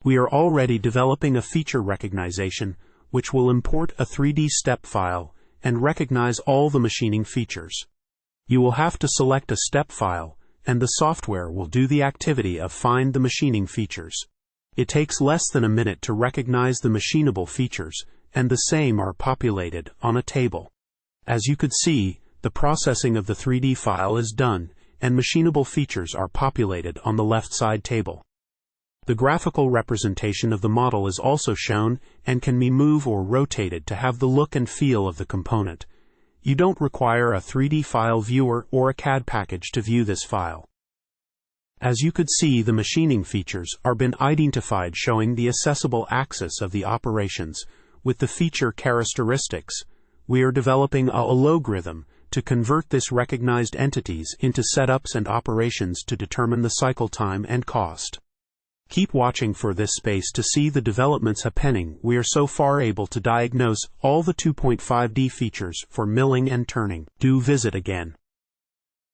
We are already developing a feature recognition, which will import a 3D step file and recognize all the machining features. You will have to select a step file, and the software will do the activity of find the machining features. It takes less than a minute to recognize the machinable features, and the same are populated on a table. As you could see, the processing of the 3D file is done, and machinable features are populated on the left side table. The graphical representation of the model is also shown and can be moved or rotated to have the look and feel of the component. You don't require a 3D file viewer or a CAD package to view this file. As you could see, the machining features are been identified, showing the accessible axis of the operations with the feature characteristics. We are developing a logarithm to convert this recognized entities into setups and operations to determine the cycle time and cost. Keep watching for this space to see the developments happening. We are so far able to diagnose all the 2.5D features for milling and turning. Do visit again.